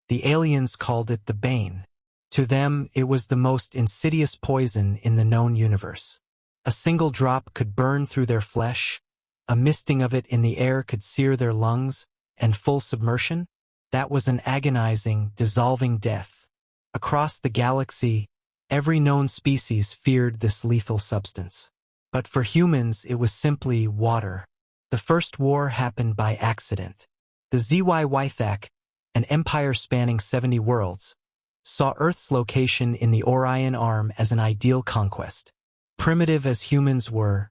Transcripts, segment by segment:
The aliens called it the Bane. To them, it was the most insidious poison in the known universe. A single drop could burn through their flesh, a misting of it in the air could sear their lungs, and full submersion? That was an agonizing, dissolving death. Across the galaxy, every known species feared this lethal substance. But for humans, it was simply water. The first war happened by accident. The HFY, an empire spanning 70 worlds, saw Earth's location in the Orion Arm as an ideal conquest. Primitive as humans were,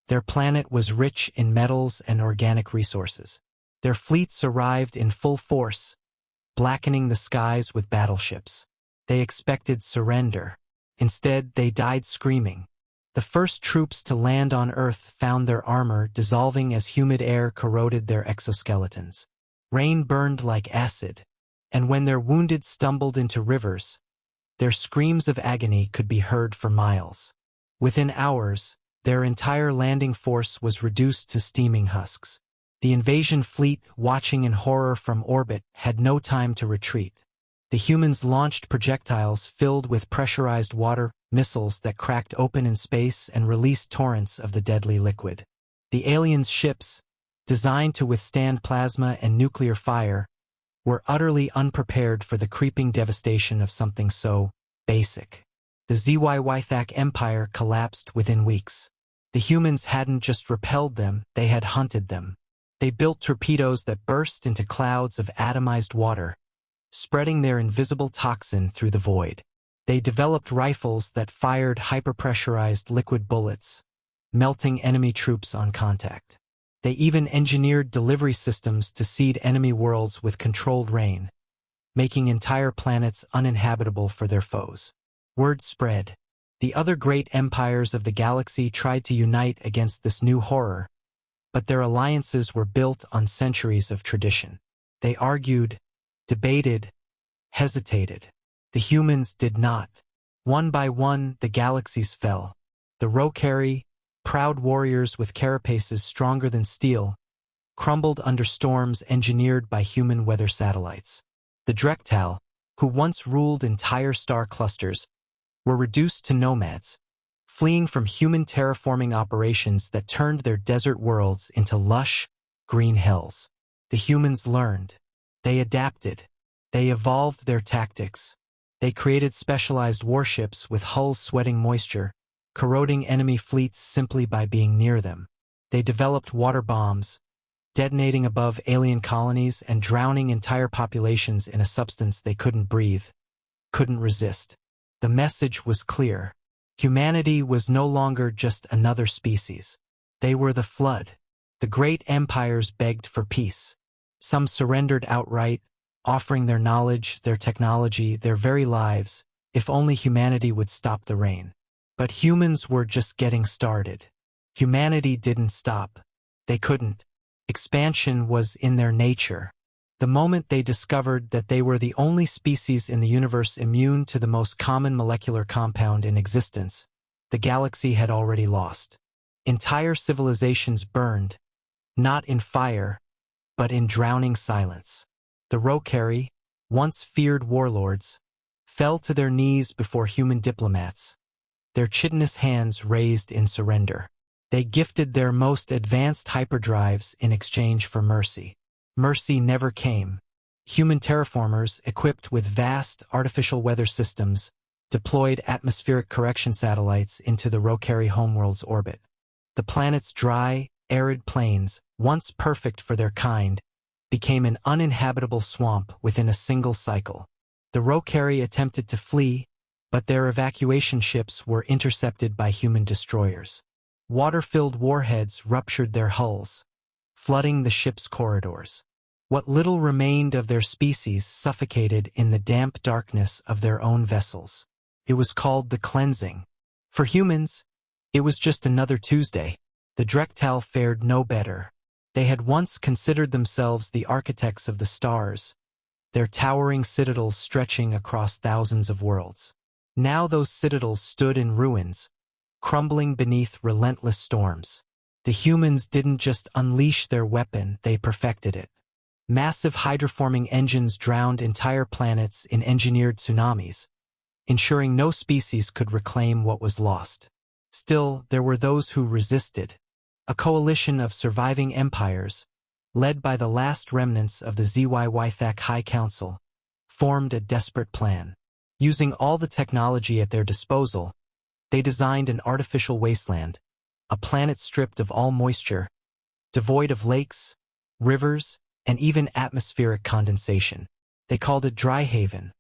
their planet was rich in metals and organic resources. Their fleets arrived in full force, blackening the skies with battleships. They expected surrender. Instead, they died screaming. The first troops to land on Earth found their armor dissolving as humid air corroded their exoskeletons. Rain burned like acid, and when their wounded stumbled into rivers, their screams of agony could be heard for miles. Within hours, their entire landing force was reduced to steaming husks. The invasion fleet, watching in horror from orbit, had no time to retreat. The humans launched projectiles filled with pressurized water, missiles that cracked open in space and released torrents of the deadly liquid. The aliens' ships, designed to withstand plasma and nuclear fire, were utterly unprepared for the creeping devastation of something so basic. The HFY empire collapsed within weeks. The humans hadn't just repelled them, they had hunted them. They built torpedoes that burst into clouds of atomized water, spreading their invisible toxin through the void. They developed rifles that fired hyperpressurized liquid bullets, melting enemy troops on contact. They even engineered delivery systems to seed enemy worlds with controlled rain, making entire planets uninhabitable for their foes. Word spread. The other great empires of the galaxy tried to unite against this new horror, but their alliances were built on centuries of tradition. They argued, debated, hesitated. The humans did not. One by one, the galaxies fell. The Rokari, proud warriors with carapaces stronger than steel, crumbled under storms engineered by human weather satellites. The Drektal, who once ruled entire star clusters, were reduced to nomads, fleeing from human terraforming operations that turned their desert worlds into lush, green hills. The humans learned. They adapted. They evolved their tactics. They created specialized warships with hulls sweating moisture, corroding enemy fleets simply by being near them. They developed water bombs, detonating above alien colonies and drowning entire populations in a substance they couldn't breathe, couldn't resist. The message was clear. Humanity was no longer just another species. They were the flood. The great empires begged for peace. Some surrendered outright, offering their knowledge, their technology, their very lives, if only humanity would stop the rain. But humans were just getting started. Humanity didn't stop. They couldn't. Expansion was in their nature. The moment they discovered that they were the only species in the universe immune to the most common molecular compound in existence, the galaxy had already lost. Entire civilizations burned, not in fire, but in drowning silence. The Rokari, once feared warlords, fell to their knees before human diplomats, their chitinous hands raised in surrender. They gifted their most advanced hyperdrives in exchange for mercy. Mercy never came. Human terraformers, equipped with vast artificial weather systems, deployed atmospheric correction satellites into the Rokari homeworld's orbit. The planet's dry, arid plains, once perfect for their kind, became an uninhabitable swamp within a single cycle. The Rokari attempted to flee, but their evacuation ships were intercepted by human destroyers. Water-filled warheads ruptured their hulls, flooding the ship's corridors. What little remained of their species suffocated in the damp darkness of their own vessels. It was called the cleansing. For humans, it was just another Tuesday. The Drektal fared no better. They had once considered themselves the architects of the stars, their towering citadels stretching across thousands of worlds. Now those citadels stood in ruins, crumbling beneath relentless storms. The humans didn't just unleash their weapon, they perfected it. Massive hydroforming engines drowned entire planets in engineered tsunamis, ensuring no species could reclaim what was lost. Still, there were those who resisted. A coalition of surviving empires, led by the last remnants of the Zythak High Council, formed a desperate plan. Using all the technology at their disposal, they designed an artificial wasteland, a planet stripped of all moisture, devoid of lakes, rivers, and even atmospheric condensation. They called it Dry Haven,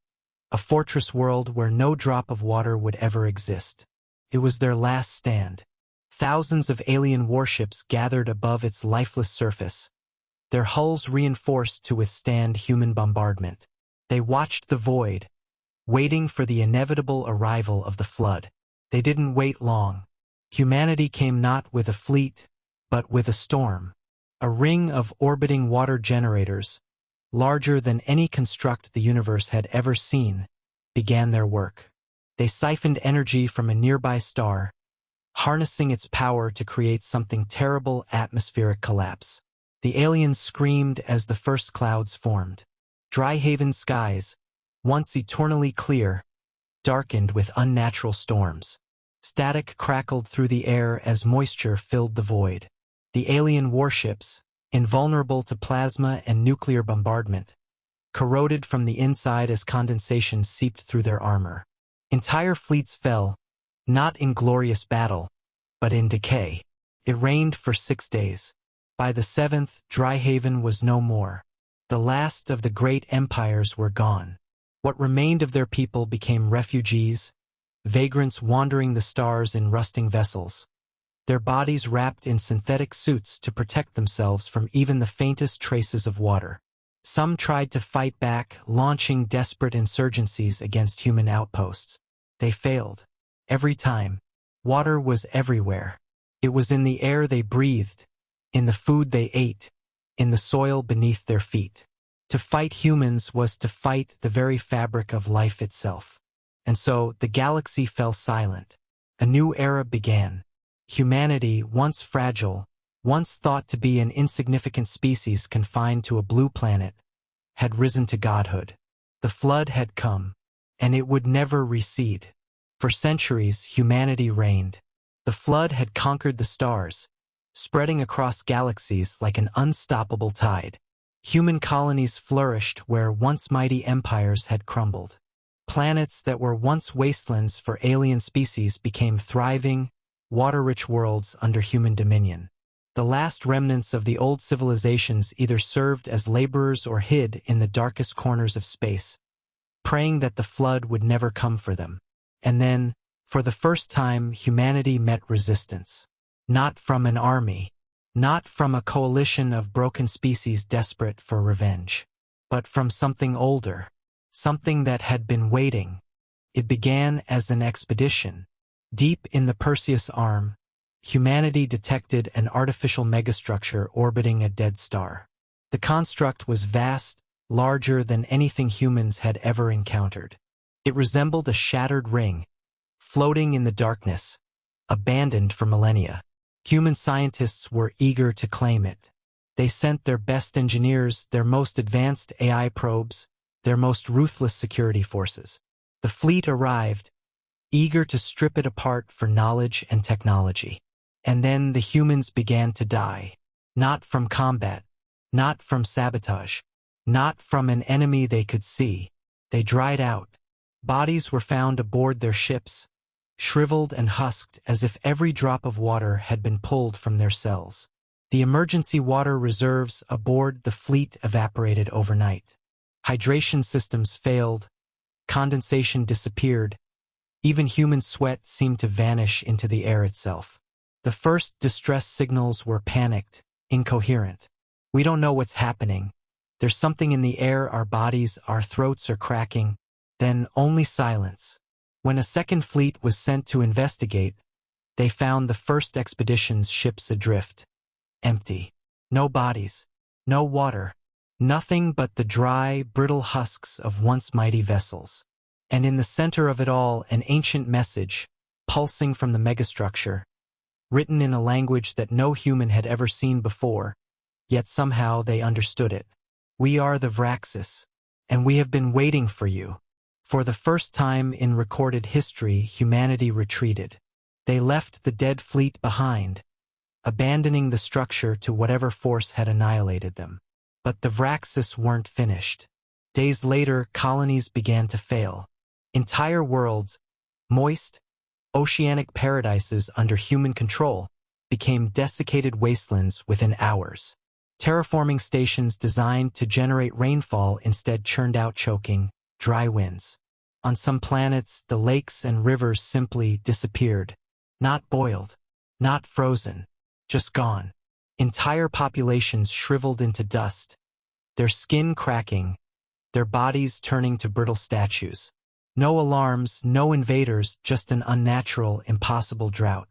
a fortress world where no drop of water would ever exist. It was their last stand. Thousands of alien warships gathered above its lifeless surface, their hulls reinforced to withstand human bombardment. They watched the void, waiting for the inevitable arrival of the flood. They didn't wait long. Humanity came not with a fleet, but with a storm. A ring of orbiting water generators, larger than any construct the universe had ever seen, began their work. They siphoned energy from a nearby star, harnessing its power to create something terrible: atmospheric collapse. The aliens screamed as the first clouds formed. Dry Haven skies, once eternally clear, darkened with unnatural storms. Static crackled through the air as moisture filled the void. The alien warships, invulnerable to plasma and nuclear bombardment, corroded from the inside as condensation seeped through their armor. Entire fleets fell, not in glorious battle, but in decay. It rained for 6 days. By the 7th, Dry Haven was no more. The last of the great empires were gone. What remained of their people became refugees, vagrants wandering the stars in rusting vessels, their bodies wrapped in synthetic suits to protect themselves from even the faintest traces of water. Some tried to fight back, launching desperate insurgencies against human outposts. They failed. Every time. Water was everywhere. It was in the air they breathed, in the food they ate, in the soil beneath their feet. To fight humans was to fight the very fabric of life itself. And so the galaxy fell silent. A new era began. Humanity, once fragile, once thought to be an insignificant species confined to a blue planet, had risen to godhood. The flood had come, and it would never recede. For centuries, humanity reigned. The flood had conquered the stars, spreading across galaxies like an unstoppable tide. Human colonies flourished where once mighty empires had crumbled. Planets that were once wastelands for alien species became thriving, water-rich worlds under human dominion. The last remnants of the old civilizations either served as laborers or hid in the darkest corners of space, praying that the flood would never come for them. And then, for the first time, humanity met resistance. Not from an army, not from a coalition of broken species desperate for revenge, but from something older, something that had been waiting. It began as an expedition. Deep in the Perseus Arm, humanity detected an artificial megastructure orbiting a dead star. The construct was vast, larger than anything humans had ever encountered. It resembled a shattered ring, floating in the darkness, abandoned for millennia. Human scientists were eager to claim it. They sent their best engineers, their most advanced AI probes, their most ruthless security forces. The fleet arrived, eager to strip it apart for knowledge and technology. And then the humans began to die. Not from combat, not from sabotage, not from an enemy they could see. They dried out. Bodies were found aboard their ships, shriveled and husked as if every drop of water had been pulled from their cells. The emergency water reserves aboard the fleet evaporated overnight. Hydration systems failed, condensation disappeared, even human sweat seemed to vanish into the air itself. The first distress signals were panicked, incoherent. We don't know what's happening. There's something in the air, our bodies, our throats are cracking. Then only silence. When a second fleet was sent to investigate, they found the first expedition's ships adrift. Empty. No bodies. No water. Nothing but the dry, brittle husks of once mighty vessels. And in the center of it all, an ancient message, pulsing from the megastructure, written in a language that no human had ever seen before, yet somehow they understood it. "We are the Vraxis, and we have been waiting for you." For the first time in recorded history, humanity retreated. They left the dead fleet behind, abandoning the structure to whatever force had annihilated them. But the Vraxis weren't finished. Days later, colonies began to fail. Entire worlds, moist, oceanic paradises under human control, became desiccated wastelands within hours. Terraforming stations designed to generate rainfall instead churned out choking, dry winds. On some planets, the lakes and rivers simply disappeared. Not boiled, not frozen, just gone. Entire populations shriveled into dust, their skin cracking, their bodies turning to brittle statues. No alarms, no invaders, just an unnatural, impossible drought.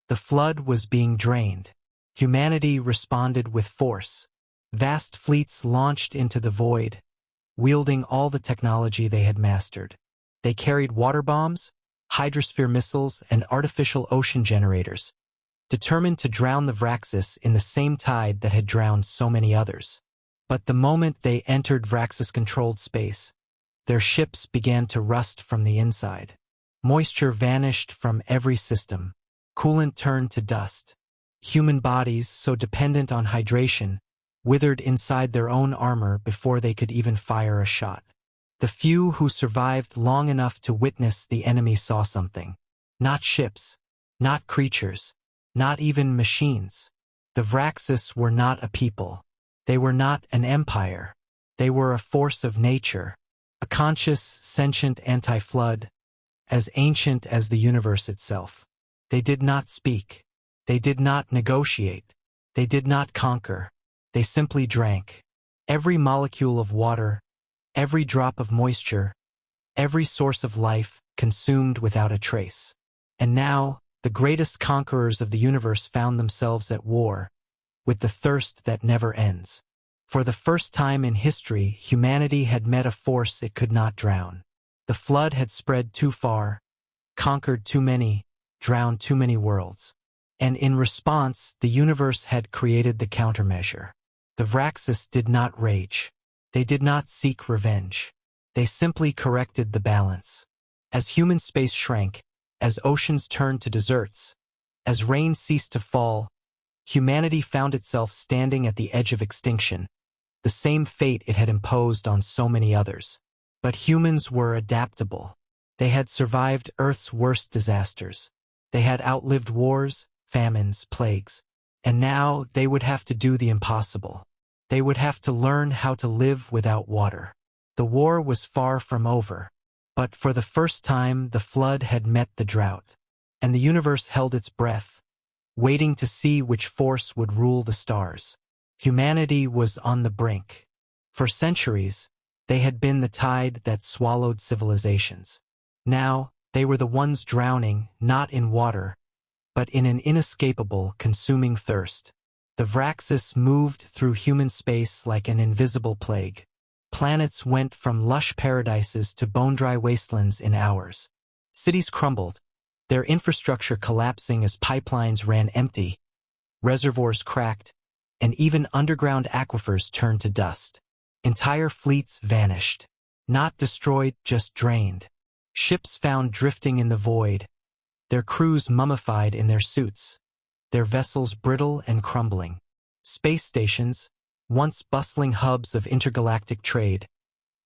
The flood was being drained. Humanity responded with force. Vast fleets launched into the void, wielding all the technology they had mastered. They carried water bombs, hydrosphere missiles, and artificial ocean generators, determined to drown the Vraxis in the same tide that had drowned so many others. But the moment they entered Vraxis-controlled space, their ships began to rust from the inside. Moisture vanished from every system. Coolant turned to dust. Human bodies, so dependent on hydration, withered inside their own armor before they could even fire a shot. The few who survived long enough to witness the enemy saw something. Not ships, not creatures, not even machines. The Vraxis were not a people. They were not an empire. They were a force of nature, a conscious, sentient anti-flood, as ancient as the universe itself. They did not speak. They did not negotiate. They did not conquer. They simply drank. Every molecule of water, every drop of moisture, every source of life consumed without a trace. And now, the greatest conquerors of the universe found themselves at war, with the thirst that never ends. For the first time in history, humanity had met a force it could not drown. The flood had spread too far, conquered too many, drowned too many worlds. And in response, the universe had created the countermeasure. The Vraxis did not rage. They did not seek revenge. They simply corrected the balance. As human space shrank, as oceans turned to deserts, as rain ceased to fall, humanity found itself standing at the edge of extinction, the same fate it had imposed on so many others. But humans were adaptable. They had survived Earth's worst disasters. They had outlived wars, famines, plagues. And now they would have to do the impossible. They would have to learn how to live without water. The war was far from over. But for the first time, the flood had met the drought. And the universe held its breath, waiting to see which force would rule the stars. Humanity was on the brink. For centuries, they had been the tide that swallowed civilizations. Now, they were the ones drowning, not in water, but in an inescapable, consuming thirst. The Vraxis moved through human space like an invisible plague. Planets went from lush paradises to bone-dry wastelands in hours. Cities crumbled, their infrastructure collapsing as pipelines ran empty, reservoirs cracked, and even underground aquifers turned to dust. Entire fleets vanished. Not destroyed, just drained. Ships found drifting in the void, their crews mummified in their suits, their vessels brittle and crumbling. Space stations, once bustling hubs of intergalactic trade,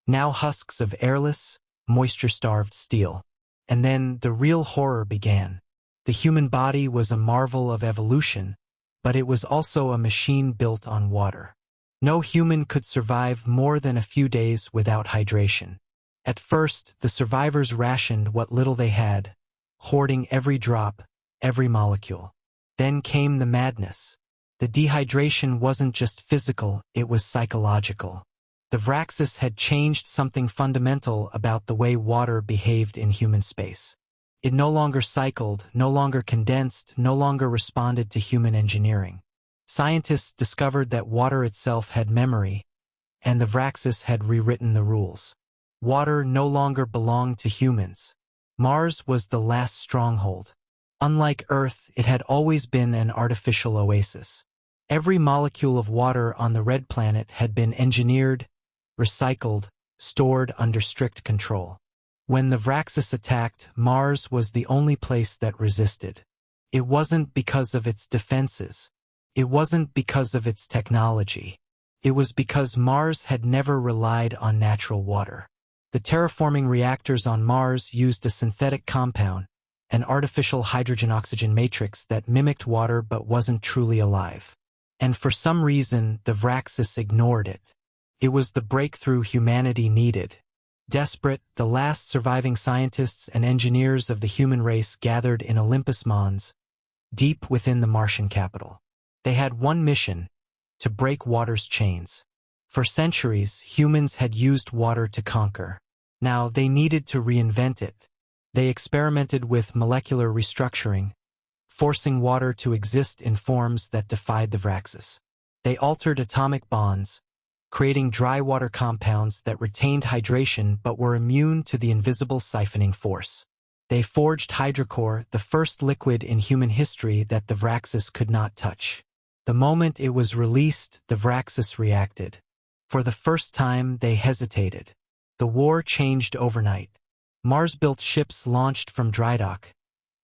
now husks of airless, moisture-starved steel. And then the real horror began. The human body was a marvel of evolution, but it was also a machine built on water. No human could survive more than a few days without hydration. At first, the survivors rationed what little they had, hoarding every drop, every molecule. Then came the madness. The dehydration wasn't just physical, it was psychological. The Vraxis had changed something fundamental about the way water behaved in human space. It no longer cycled, no longer condensed, no longer responded to human engineering. Scientists discovered that water itself had memory, and the Vraxis had rewritten the rules. Water no longer belonged to humans. Mars was the last stronghold. Unlike Earth, it had always been an artificial oasis. Every molecule of water on the red planet had been engineered, recycled, stored under strict control. When the Vraxis attacked, Mars was the only place that resisted. It wasn't because of its defenses. It wasn't because of its technology. It was because Mars had never relied on natural water. The terraforming reactors on Mars used a synthetic compound, an artificial hydrogen-oxygen matrix that mimicked water but wasn't truly alive. And for some reason, the Vraxis ignored it. It was the breakthrough humanity needed. Desperate, the last surviving scientists and engineers of the human race gathered in Olympus Mons, deep within the Martian capital. They had one mission: to break water's chains. For centuries, humans had used water to conquer. Now they needed to reinvent it. They experimented with molecular restructuring, forcing water to exist in forms that defied the Vraxis. They altered atomic bonds, creating dry water compounds that retained hydration but were immune to the invisible siphoning force. They forged hydrocor, the first liquid in human history that the Vraxis could not touch. The moment it was released, the Vraxis reacted. For the first time, they hesitated. The war changed overnight. Mars-built ships launched from drydock,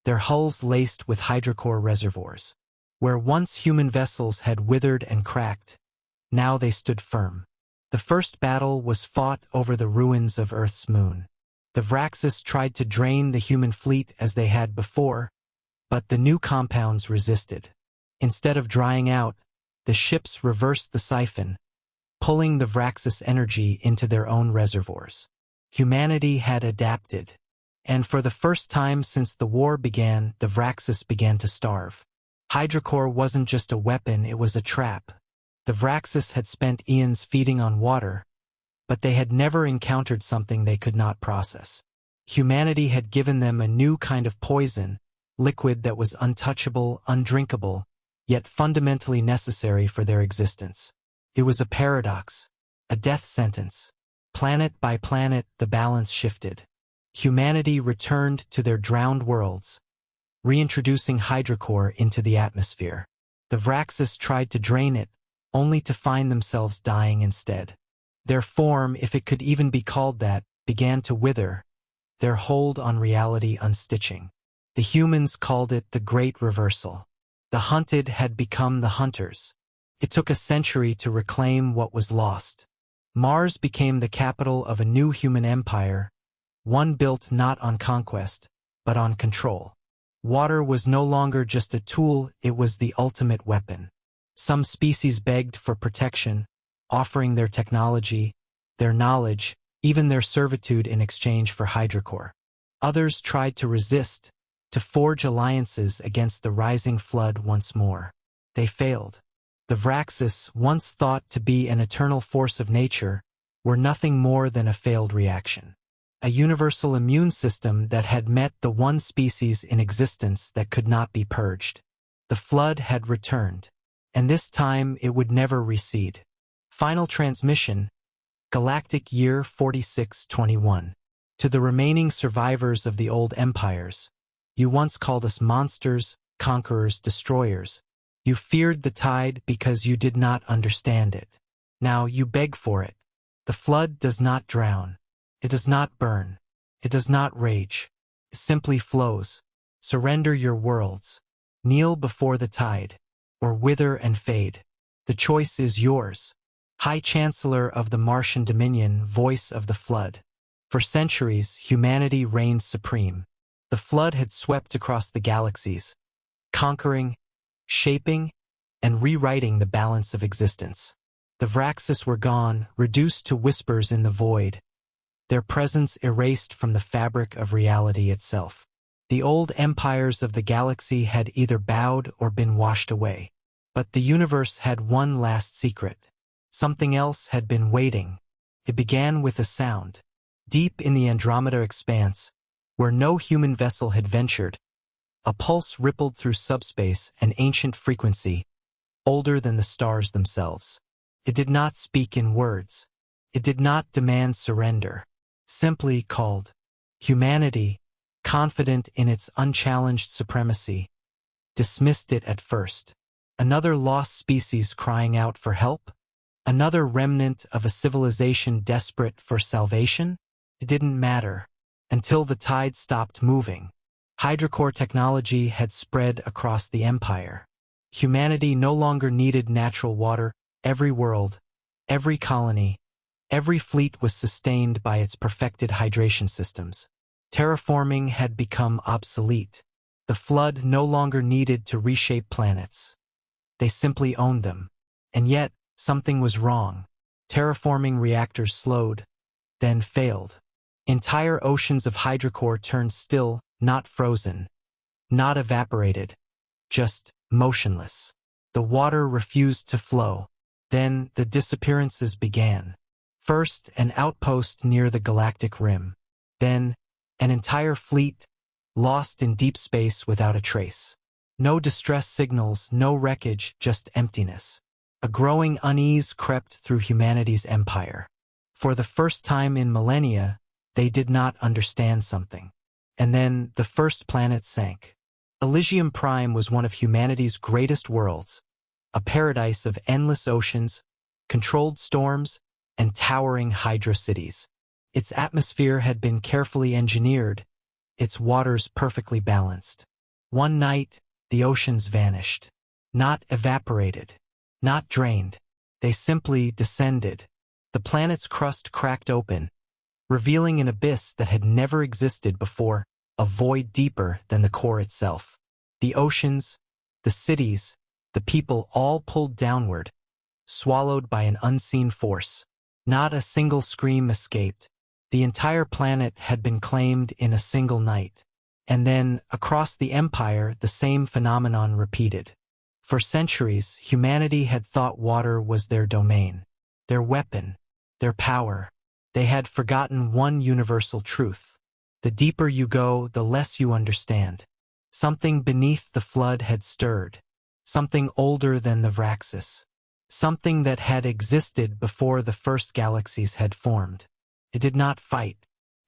their hulls laced with hydrocor reservoirs. Where once human vessels had withered and cracked, now they stood firm. The first battle was fought over the ruins of Earth's moon. The Vraxis tried to drain the human fleet as they had before, but the new compounds resisted. Instead of drying out, the ships reversed the siphon, pulling the Vraxis energy into their own reservoirs. Humanity had adapted, and for the first time since the war began, the Vraxis began to starve. Hydrocor wasn't just a weapon, it was a trap. The Vraxis had spent eons feeding on water, but they had never encountered something they could not process. Humanity had given them a new kind of poison, liquid that was untouchable, undrinkable, yet fundamentally necessary for their existence. It was a paradox, a death sentence. Planet by planet, the balance shifted. Humanity returned to their drowned worlds, reintroducing hydrocor into the atmosphere. The Vraxis tried to drain it, only to find themselves dying instead. Their form, if it could even be called that, began to wither, their hold on reality unstitching. The humans called it the Great Reversal. The hunted had become the hunters. It took a century to reclaim what was lost. Mars became the capital of a new human empire, one built not on conquest, but on control. Water was no longer just a tool, it was the ultimate weapon. Some species begged for protection, offering their technology, their knowledge, even their servitude in exchange for hydrocor. Others tried to resist, to forge alliances against the rising flood once more. They failed. The Vraxis, once thought to be an eternal force of nature, were nothing more than a failed reaction. A universal immune system that had met the one species in existence that could not be purged. The flood had returned, and this time it would never recede. Final transmission, Galactic Year 4621. To the remaining survivors of the old empires, you once called us monsters, conquerors, destroyers. You feared the tide because you did not understand it. Now you beg for it. The flood does not drown. It does not burn. It does not rage. It simply flows. Surrender your worlds. Kneel before the tide, or wither and fade. The choice is yours. High Chancellor of the Martian Dominion, voice of the flood. For centuries, humanity reigned supreme. The flood had swept across the galaxies, conquering, shaping, and rewriting the balance of existence. The Vraxis were gone, reduced to whispers in the void, their presence erased from the fabric of reality itself. The old empires of the galaxy had either bowed or been washed away. But the universe had one last secret. Something else had been waiting. It began with a sound. Deep in the Andromeda expanse, where no human vessel had ventured, a pulse rippled through subspace, an ancient frequency, older than the stars themselves. It did not speak in words. It did not demand surrender. Simply called. Humanity, confident in its unchallenged supremacy, dismissed it at first. Another lost species crying out for help? Another remnant of a civilization desperate for salvation? It didn't matter. Until the tide stopped moving. Hydrocore technology had spread across the empire. Humanity no longer needed natural water. Every world, every colony, every fleet was sustained by its perfected hydration systems. Terraforming had become obsolete. The flood no longer needed to reshape planets. They simply owned them. And yet, something was wrong. Terraforming reactors slowed, then failed. Entire oceans of hydrocore turned still, not frozen, not evaporated, just motionless. The water refused to flow. Then the disappearances began. First, an outpost near the galactic rim. Then, an entire fleet, lost in deep space without a trace. No distress signals, no wreckage, just emptiness. A growing unease crept through humanity's empire. For the first time in millennia, they did not understand something. And then the first planet sank. Elysium Prime was one of humanity's greatest worlds, a paradise of endless oceans, controlled storms, and towering hydro-cities. Its atmosphere had been carefully engineered, its waters perfectly balanced. One night, the oceans vanished. Not evaporated, not drained. They simply descended. The planet's crust cracked open, revealing an abyss that had never existed before, a void deeper than the core itself. The oceans, the cities, the people all pulled downward, swallowed by an unseen force. Not a single scream escaped. The entire planet had been claimed in a single night. And then, across the empire, the same phenomenon repeated. For centuries, humanity had thought water was their domain, their weapon, their power. They had forgotten one universal truth. The deeper you go, the less you understand. Something beneath the flood had stirred. Something older than the Vraxis. Something that had existed before the first galaxies had formed. It did not fight.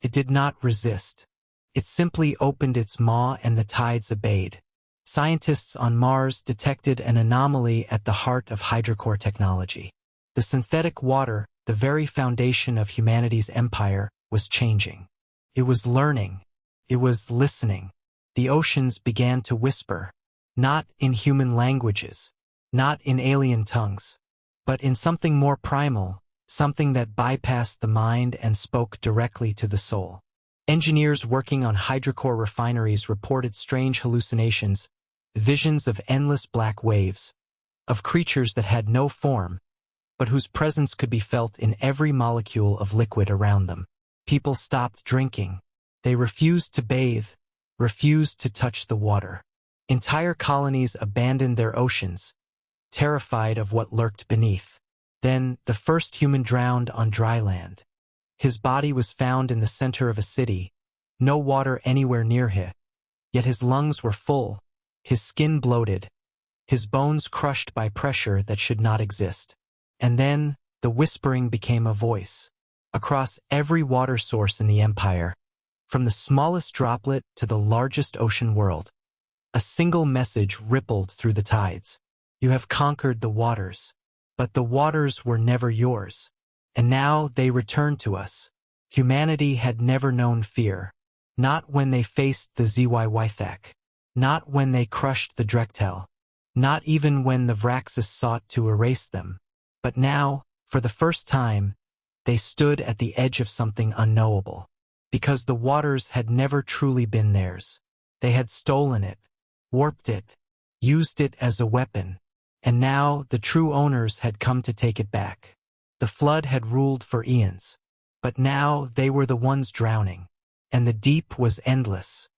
It did not resist. It simply opened its maw and the tides obeyed. Scientists on Mars detected an anomaly at the heart of hydrocore technology. The synthetic water, the very foundation of humanity's empire, was changing. It was learning. It was listening. The oceans began to whisper, not in human languages, not in alien tongues, but in something more primal, something that bypassed the mind and spoke directly to the soul. Engineers working on hydrocore refineries reported strange hallucinations, visions of endless black waves, of creatures that had no form, but whose presence could be felt in every molecule of liquid around them. People stopped drinking. They refused to bathe, refused to touch the water. Entire colonies abandoned their oceans, terrified of what lurked beneath. Then the first human drowned on dry land. His body was found in the center of a city, no water anywhere near him, yet his lungs were full, his skin bloated, his bones crushed by pressure that should not exist. And then the whispering became a voice. Across every water source in the empire, from the smallest droplet to the largest ocean world, a single message rippled through the tides. You have conquered the waters, but the waters were never yours. And now they returned to us. Humanity had never known fear. Not when they faced the ZYYthak. Not when they crushed the Drektel. Not even when the Vraxis sought to erase them. But now, for the first time, they stood at the edge of something unknowable. Because the waters had never truly been theirs. They had stolen it, warped it, used it as a weapon. And now the true owners had come to take it back. The flood had ruled for eons, but now they were the ones drowning, and the deep was endless,